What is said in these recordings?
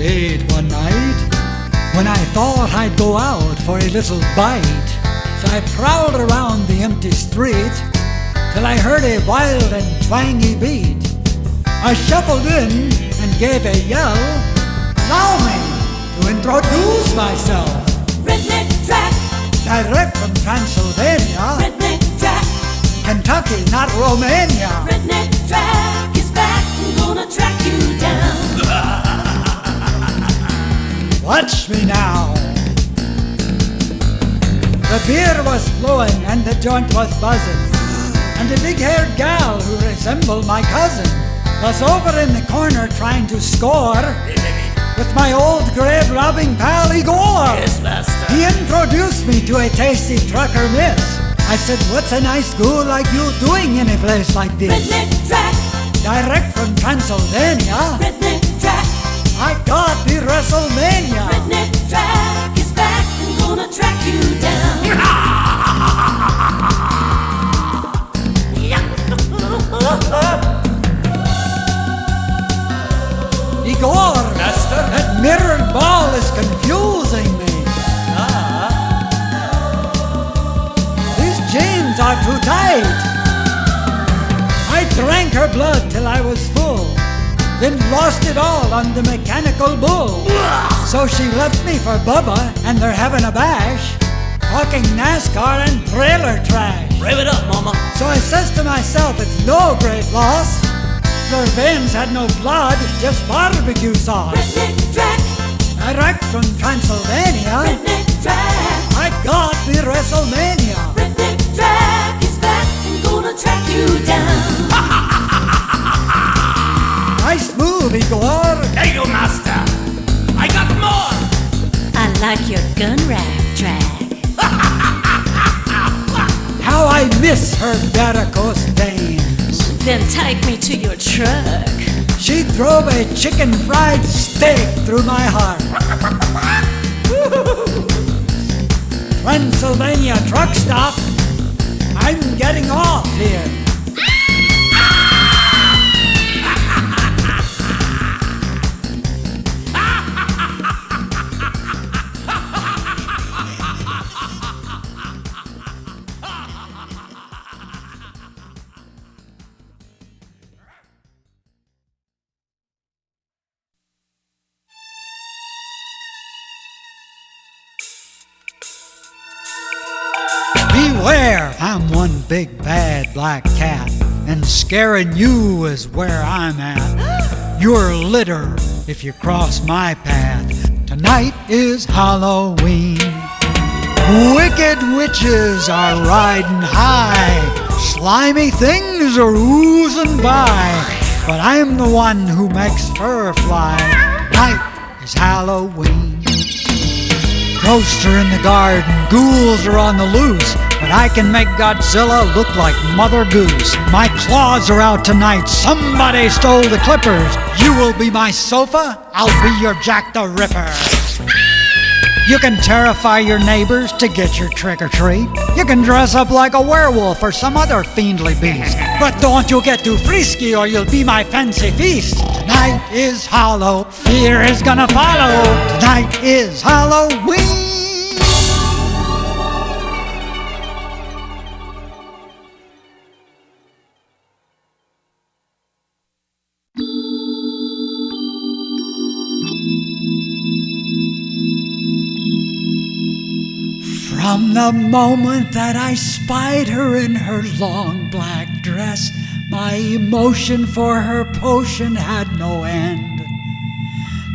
stayed one night when I thought I'd go out for a little bite. So I prowled around the empty street till I heard a wild and twangy beat. I shuffled in and gave a yell. Allow me to introduce myself. Redneck Jack, Direct from Transylvania, Redneck Jack, Kentucky, not Romania. Redneck Jack is back and gonna track you down. Watch me now. The beer was flowing and the joint was buzzing, and the big-haired gal who resembled my cousin was over in the corner trying to score with my old grave-robbing pal Igor. Yes, master. He introduced me to a tasty trucker miss. I said, what's a nice girl like you doing in a place like this? Redneck Jack, Direct from Transylvania, Redneck Jack, I got the WrestleMania. Redneck Jack is back and gonna track you down. Igor, Master? that mirrored ball is confusing me. These jeans are too tight. I drank her blood till I was full, then lost it all on the mechanical bull. So she left me for Bubba, and they're having a bash, talking NASCAR and trailer trash. Rev it up, mama. So I says to myself, it's no great loss. Their veins had no blood, just barbecue sauce. Redneck Jack, Direct from Transylvania, Redneck Jack, I got the WrestleMania. Redneck Jack is back and gonna track you down. Nice move, Igor. There you go, master. I got more. I like your gun rack drag. How I miss her varicose veins. Then take me to your truck. She drove a chicken fried steak through my heart. Pennsylvania truck stop. I'm getting off here. Beware, I'm one big bad black cat, and scaring you is where I'm at. You're litter if you cross my path. Tonight is Halloween. Wicked witches are riding high. Slimy things are oozing by. But I'm the one who makes fur fly. Tonight is Halloween. Ghosts are in the garden, ghouls are on the loose, but I can make Godzilla look like Mother Goose. My claws are out tonight, somebody stole the clippers. You will be my sofa, I'll be your Jack the Ripper. You can terrify your neighbors to get your trick-or-treat. You can dress up like a werewolf or some other fiendly beast. But don't you get too frisky or you'll be my fancy feast. Tonight is Hallow, fear is gonna follow. Tonight is Halloween. From the moment that I spied her in her long black dress, my emotion for her potion had no end.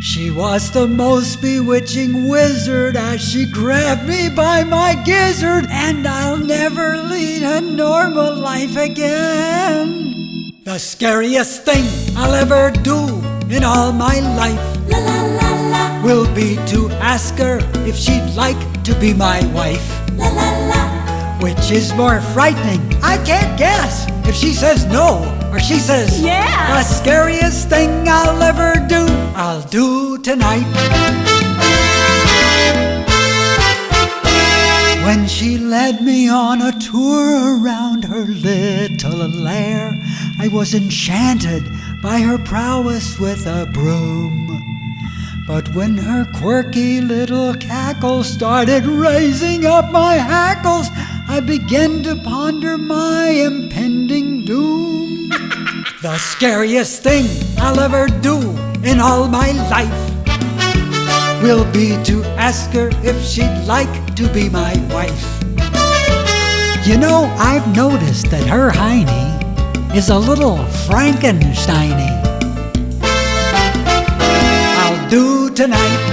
She was the most bewitching wizard as she grabbed me by my gizzard, and I'll never lead a normal life again. The scariest thing I'll ever do in all my life La la la la, will be to ask her if she'd like to be my wife. la la la, Which is more frightening? I can't guess. If she says no, or she says Yeah. the scariest thing I'll ever do, I'll do tonight. When she led me on a tour around her little lair, I was enchanted by her prowess with a broom. But when her quirky little cackle started raising up my hackles, I began to ponder my impending doom. The scariest thing I'll ever do in all my life will be to ask her if she'd like to be my wife. You know, I've noticed that her hiney is a little Frankensteiny. I'll do tonight.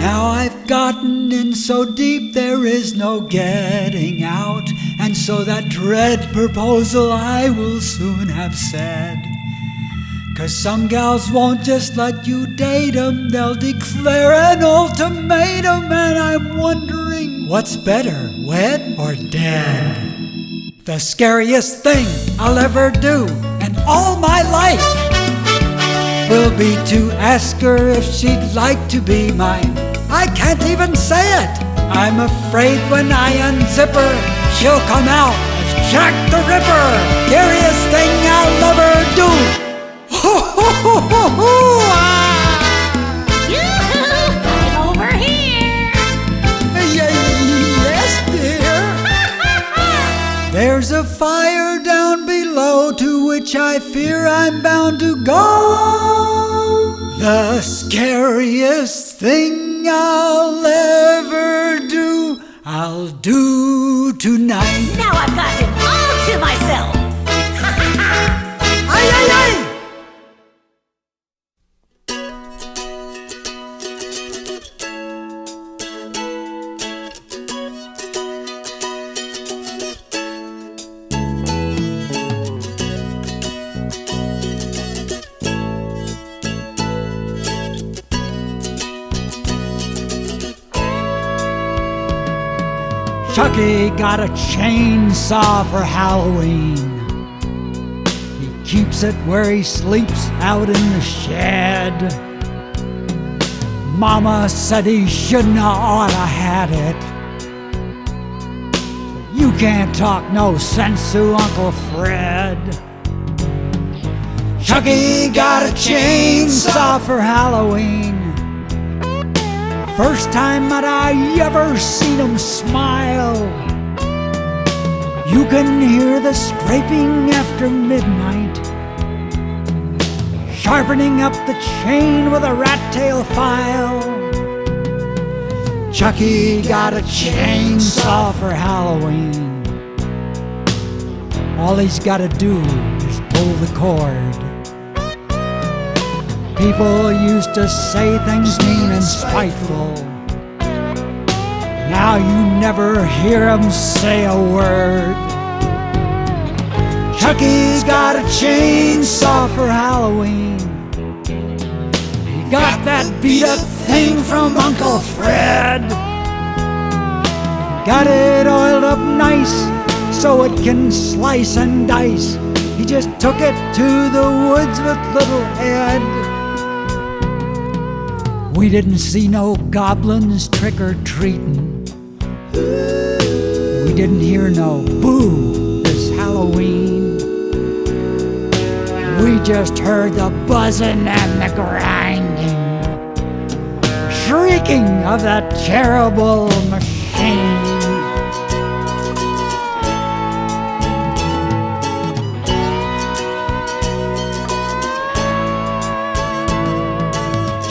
Now I've gotten in so deep there is no getting out, and so that dread proposal I will soon have said. 'Cause some gals won't just let you date 'em, they'll declare an ultimatum, and I'm wondering what's better, wed or dead? The scariest thing I'll ever do in all my life will be to ask her if she'd like to be mine. I can't even say it. I'm afraid when I unzip her, she'll come out as Jack the Ripper. Scariest thing I'll ever do. Yoo-hoo! I'm over here! Yes, dear. There's a fire down below to which I fear I'm bound to go. The scariest thing I'll ever do, I'll do tonight. Now I've got him all to myself! Ay, ay, ay! Chucky got a chainsaw for Halloween. He keeps it where he sleeps out in the shed. Mama said he shouldn't have oughta had it. You can't talk no sense to Uncle Fred. Chucky got a chainsaw for Halloween. First time that I ever seen him smile. You can hear the scraping after midnight, sharpening up the chain with a rat tail file. Chucky got a chainsaw for Halloween. All he's gotta do is pull the cord. People used to say things mean and spiteful. Now you never hear 'em say a word. Chucky's got a chainsaw for Halloween. He got that beat-up thing from Uncle Fred. Got it oiled up nice so it can slice and dice. He just took it to the woods with little Ed. We didn't see no goblins trick-or-treating. We didn't hear no boo this Halloween. We just heard the buzzing and the grinding, shrieking of that terrible machine.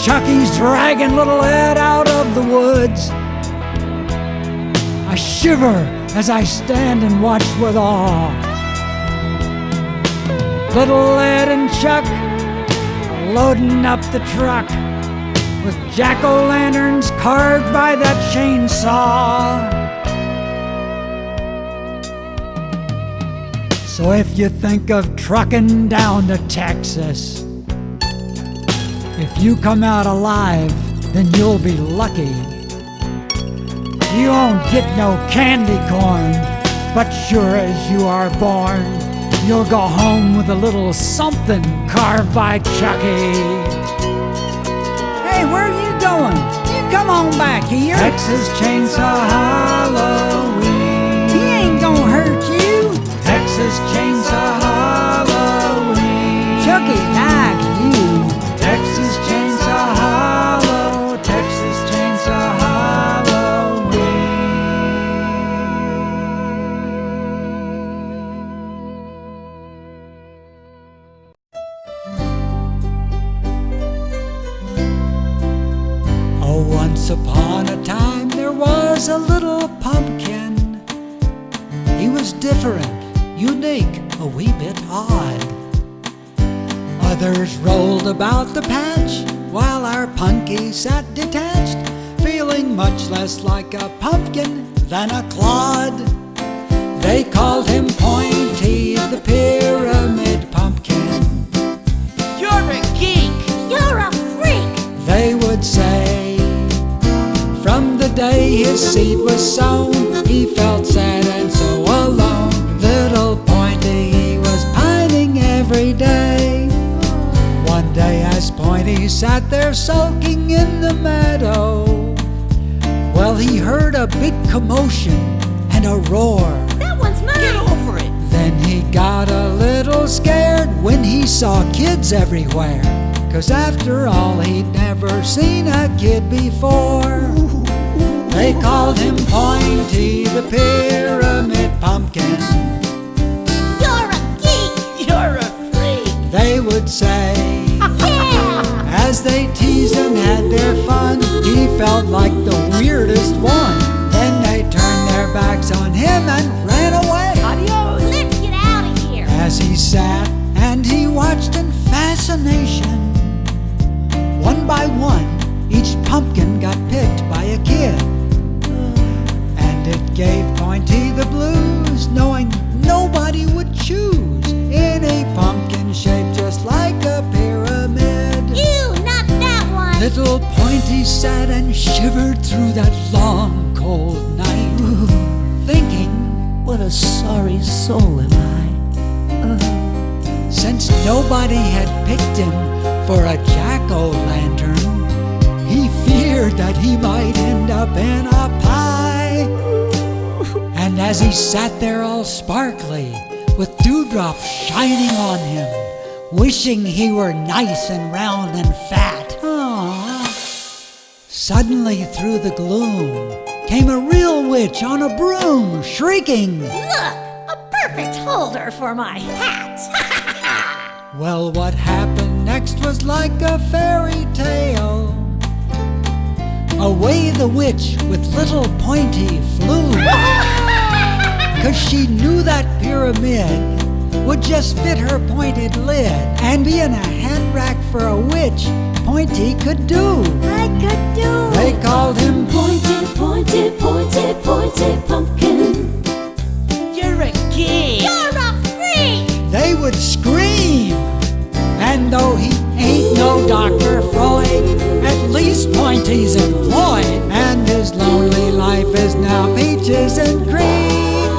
Chucky's dragging little Ed out of the woods. I shiver as I stand and watch with awe. Little Ed and Chuck loading up the truck with jack-o'-lanterns carved by that chainsaw. So if you think of trucking down to Texas, if you come out alive, then you'll be lucky. You won't get no candy corn, but sure as you are born, you'll go home with a little something carved by Chucky. Hey, where are you going? You come on back here. Texas Chainsaw Halloween. He ain't gonna hurt you. Texas Chainsaw Halloween. cookie like you. Texas Chainsaw Hollow, Texas Chainsaw Halloween. Oh, once upon a time there was a little pumpkin. He was different, unique, a wee bit odd. Others rolled about the patch while our punky sat detached, feeling much less like a pumpkin than a clod. They called him Pointy the Pyramid Pumpkin. You're a geek. You're a freak. They would say, from the day his seed was sown, he felt sad and so alone. Little Pointy, he was pining every day. One day as Pointy sat there sulking in the meadow, well, he heard a big commotion and a roar. That one's mine. Get over it. Then he got a little scared when he saw kids everywhere, 'cause after all he'd never seen a kid before. They called him Pointy the Pyramid Pumpkin. You're a geek. You're a freak. They would say, Yeah. as they teased and had their fun, he felt like the weirdest one. Then they turned their backs on him and ran away. Adios. Let's get out of here. As he sat and he watched in fascination, one by one, each pumpkin got picked by a kid. And it gave Pointy the blues, knowing nobody would choose any pumpkin shaped just like a pyramid. You, not that one. Little Pointy sat and shivered through that long, cold night, thinking, What a sorry soul am I. since nobody had picked him for a jack-o'-lantern, he feared that he might end up in a pie. And as he sat there all sparkly, with dewdrops shining on him, wishing he were nice and round and fat, suddenly through the gloom came a real witch on a broom, shrieking, Look, a perfect holder for my hat. Well, what happened next was like a fairy tale. Away the witch with little Pointy flew, 'cause she knew that pyramid would just fit her pointed lid, and being a hat rack for a witch, Pointy could do. I could do. They called him Pointy, pointy, pointy, pointy pumpkin. You're a geek. You're a freak. They would scream. And though he ain't no Dr. Freud, at least Pointy's employed, and his lonely life is now peaches and cream.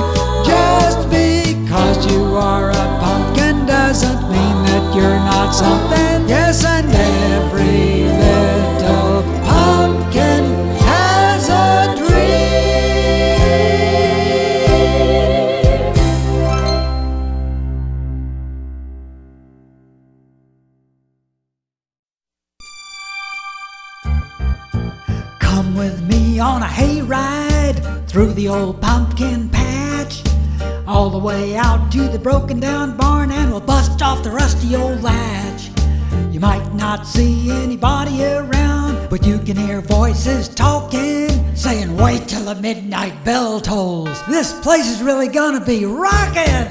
Just because you are a pumpkin doesn't mean that you're not something. Yes, and every little pumpkin has a dream. Come with me on a hayride through the old pumpkin patch, all the way out to the broken down barn, and we'll bust off the rusty old latch. You might not see anybody around, but you can hear voices talking, saying, wait till the midnight bell tolls. This place is really gonna be rockin'.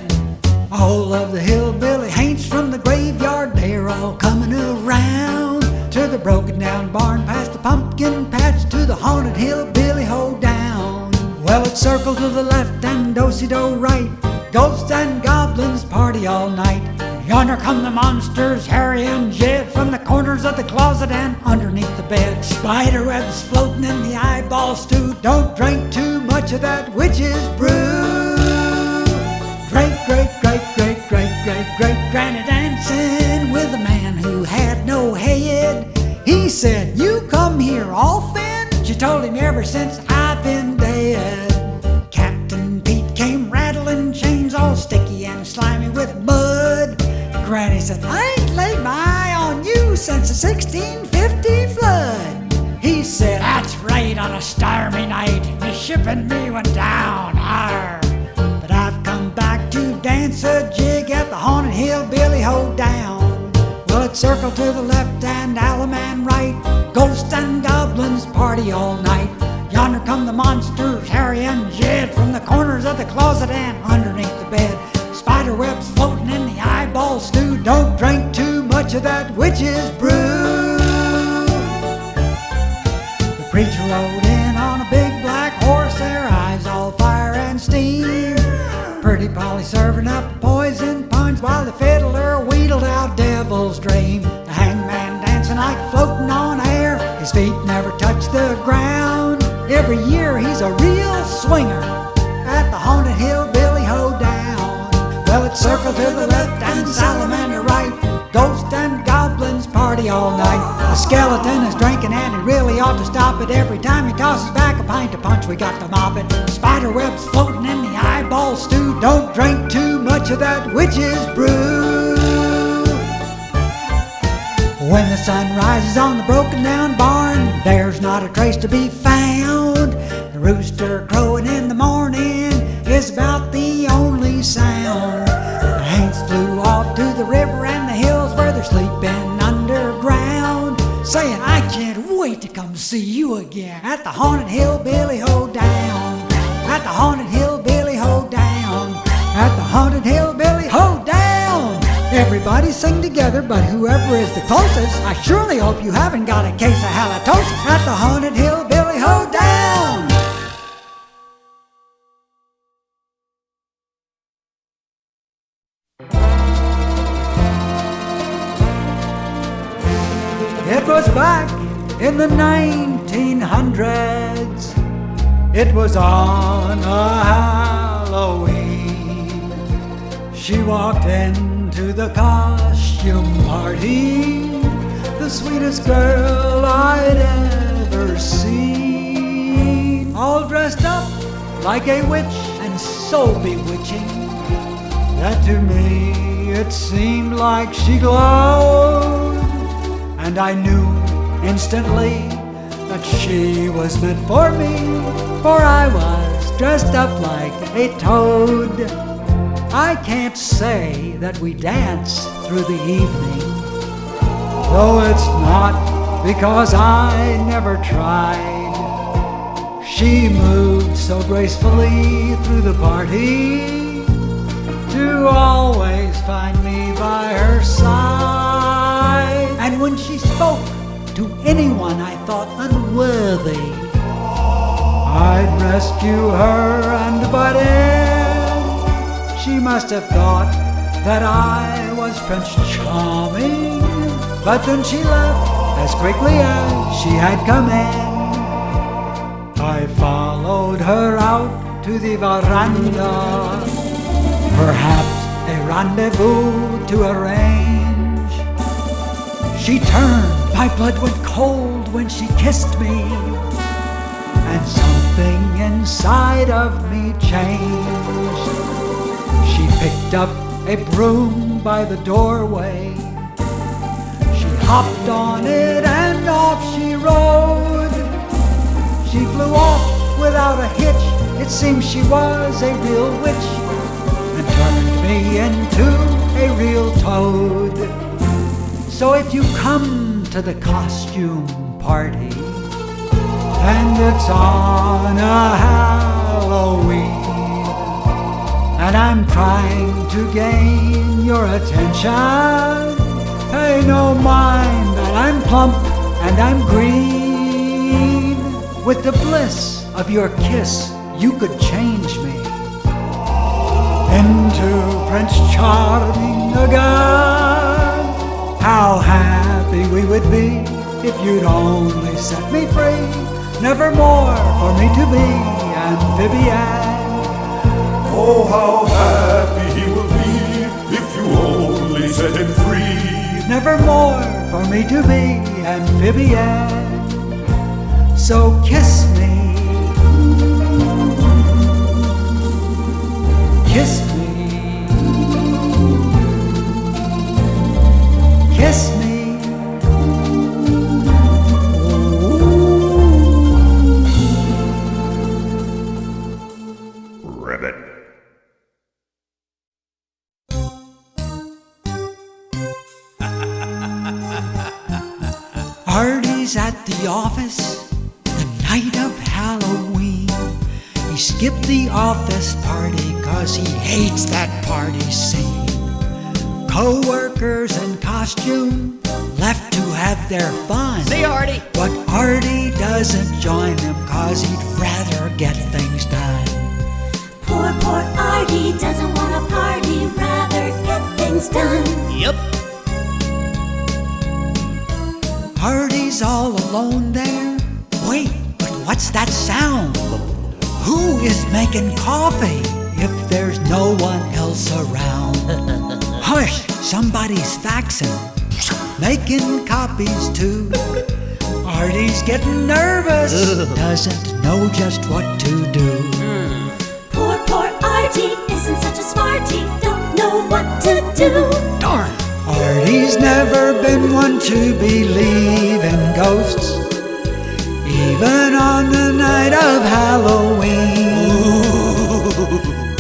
All of the hillbilly haints from the graveyard, they're all coming around to the broken down barn, past the pumpkin patch, to the haunted hillbilly hoedown. Well, it's circle to the left and do-si-do right, ghosts and goblins party all night. Yonder come the monsters, Harry and Jed, from the corners of the closet and underneath the bed. Spider webs floating in the eyeball stew. Don't drink too much of that witch's brew. Great, great, great, great, great, great, great granny dancing with a man who had no head. He said, you come here often? She told him, ever since I've been dead. Captain Pete came rattling chains, all sticky and slimy with mud. Granny said, I ain't since the 1650 flood. He said, That's right, on a stormy night, the ship and me went down. Arr. but I've come back to dance a jig at the haunted hillbilly hoedown. Well, it's circle to the left and Alaman right, ghosts and goblins party all night. Yonder come the monsters, Harry and Jed, from the corners of the closet and underneath the bed. Spider webs floating in the eyeball stew. Don't drink too much of that witch's brew. The preacher rode in on a big black horse, their eyes all fire and steam. Pretty Polly serving up poison punch while the fiddler wheedled out Devil's Dream. The hangman dancing like floating on air, his feet never touch the ground. Every year he's a real swinger at the haunted hillbilly hoedown. Well, it's circle to the left and salamander right, ghosts and goblins party all night. The skeleton is drinking and he really ought to stop it. Every time he tosses back a pint of punch, we got to mop it. Spider webs floating in the eyeball stew. Don't drink too much of that witch's brew. When the sun rises on the broken down barn, there's not a trace to be found. The rooster crowing in the morning is about the only sound. The haints flew off to the river and the hills where they're sleeping underground, saying, I can't wait to come see you again at the haunted hillbilly hoedown. At the haunted hillbilly hoedown. At the haunted hillbilly hoedown. Everybody sing together, but whoever is the closest, I surely hope you haven't got a case of halitosis at the haunted hillbilly hoedown. It was back in the 1900s. It was on a Halloween. She walked into the costume party, the sweetest girl I'd ever seen. All dressed up like a witch and so bewitching that to me it seemed like she glowed. And I knew instantly that she was meant for me, for I was dressed up like a toad. I can't say that we danced through the evening, though it's not because I never tried. She moved so gracefully through the party to always find me by her side. And when she spoke to anyone I thought unworthy, I'd rescue her and butt in. She must have thought that I was Prince Charming, but then she left as quickly as she had come in. I followed her out to the veranda, perhaps a rendezvous to arrange. She turned, my blood went cold when she kissed me, and something inside of me changed. She picked up a broom by the doorway. She hopped on it and off she rode. She flew off without a hitch. It seemed she was a real witch and turned me into a real toad. So if you come to the costume party and it's on a Halloween, and I'm trying to gain your attention, pay no mind that I'm plump and I'm green. With the bliss of your kiss, you could change me into Prince Charming again. How happy we would be if you'd only set me free, never more for me to be amphibian. Oh, how happy he will be if you only set him free. Never more for me to be amphibian. So kiss me, kiss me, kiss me, Artie's at the office the night of Halloween. He skipped the office party 'cause he hates that party scene. Co-workers in costume left to have their fun. See, Artie. But Artie doesn't join them 'cause he'd rather get things done. Poor Artie doesn't want to party, rather get things done. Yep. Artie's all alone there. Wait, but what's that sound? Who is making coffee if there's no one else around? Hush, somebody's faxing, making copies too. Artie's getting nervous, doesn't know just what to do. Poor Artie isn't such a smarty, don't know what to do. Darn! Artie's never been one to believe in ghosts, even on the night of Halloween.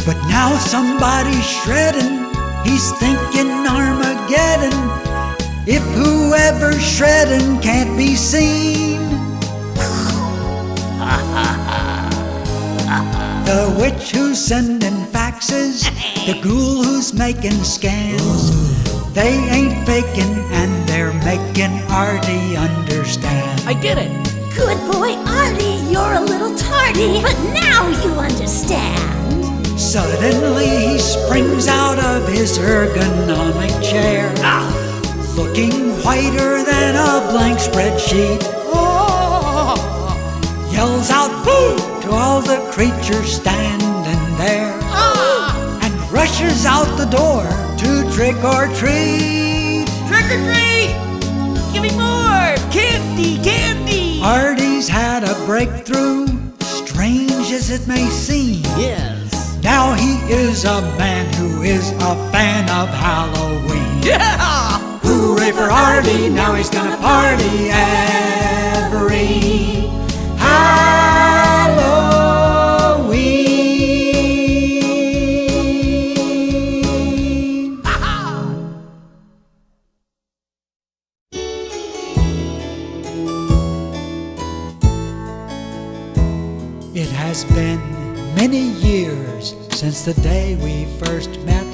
But now somebody's shredding, he's thinking Armageddon, if whoever's shredding can't be seen. The witch who's sending faxes, the ghoul who's making scans, they ain't faking and they're making Artie understand. I get it. Good boy, Artie, you're a little tardy, but now you understand. Suddenly he springs out of his ergonomic chair, looking whiter than a blank spreadsheet. Yells out boo to all the creatures standing there, and rushes out the door to trick or treat. Trick or treat! Give me more! Candy, candy! Artie's had a breakthrough, strange as it may seem. Yes. Now he is a man who is a fan of Halloween. Yeah! Hooray for Artie, now he's gonna party every Halloween. It has been many years since the day we first met.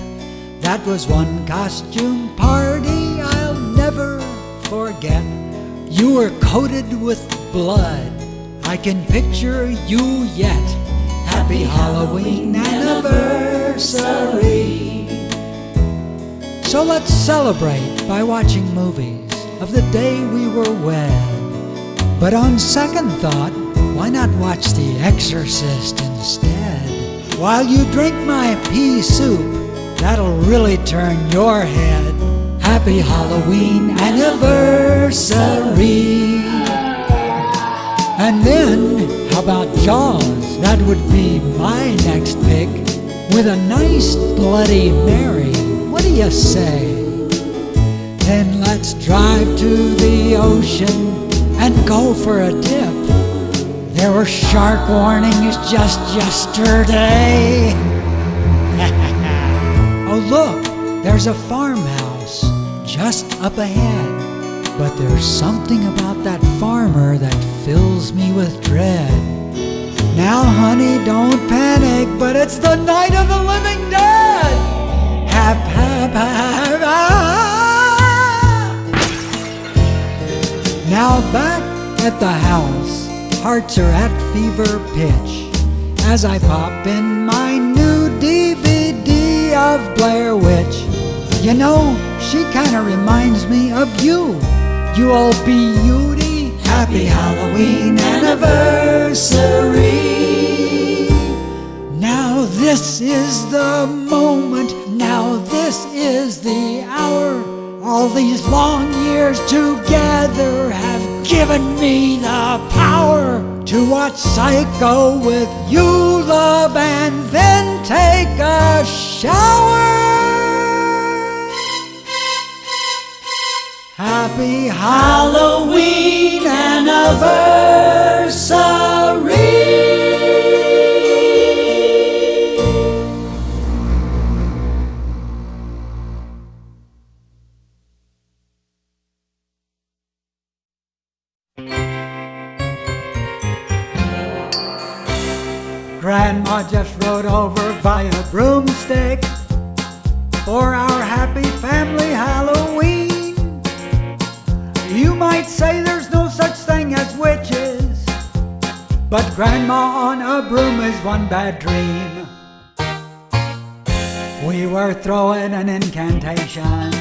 That was one costume party I'll never forget. You were coated with blood, I can picture you yet. Happy Halloween anniversary. So let's celebrate by watching movies of the day we were wed. But on second thought, why not watch The Exorcist instead? While you drink my pea soup, that'll really turn your head. Happy Halloween anniversary. And then, how about Jaws? That would be my next pick, with a nice Bloody Mary. What do you say? Then let's drive to the ocean and go for a dip. There were shark warnings just yesterday. Oh look, there's a farmhouse just up ahead. But there's something about that farmer that fills me with dread. Now honey, don't panic, but it's the night of the living dead. Hap, hap, hap, hap. Now back at the house, hearts are at fever pitch as I pop in my new DVD of Blair Witch. You know, she kinda reminds me of you, you old beauty. Happy Halloween anniversary. Now this is the moment, now this is the hour. All these long years together have given me the power to watch Psycho with you, love, and then take a shower. Happy Halloween anniversary. Grandma just rode over via broomstick for our happy family Halloween. You might say there's no such thing as witches, but Grandma on a broom is one bad dream. We were throwing an incantation.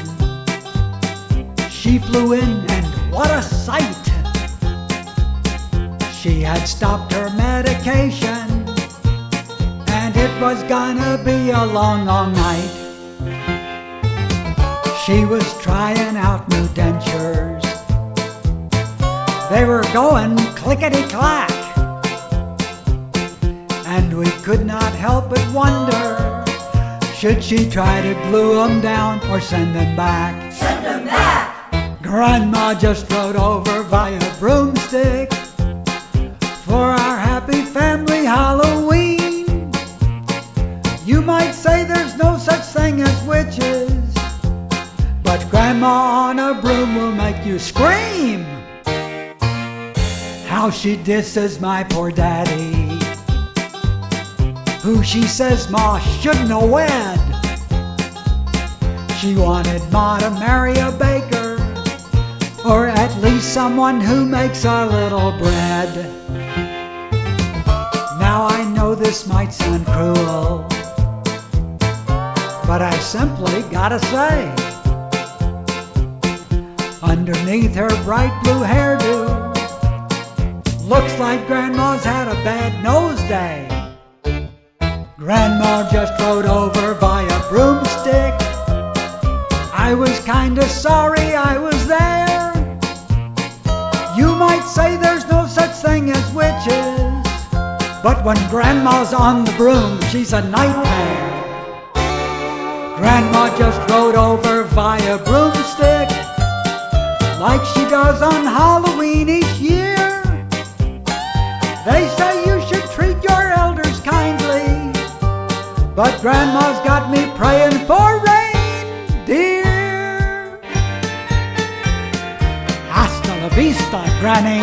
She flew in and what a sight! She had stopped her medication, and it was gonna be a long, long night. She was trying out new dentures. They were going clickety-clack, and we could not help but wonder, should she try to glue them down or send them back? Send them back! Grandma just rode over via broomstick for our happy family Halloween. You might say there's no such thing as witches, but Grandma on a broom will make you scream. How she disses my poor daddy, who she says Ma shouldn't have wed. She wanted Ma to marry a baker, or at least someone who makes a little bread. Now I know this might sound cruel, but I simply gotta say, underneath her bright blue hairdo, looks like Grandma's had a bad nose day. Grandma just rode over via broomstick. I was kinda sorry I was there. You might say there's no such thing as witches, but when Grandma's on the broom, she's a nightmare. Grandma just rode over via broomstick, like she does on Halloween each year. They say you should treat your elders kindly, but Grandma's got me praying for reindeer. Hasta la vista, Granny.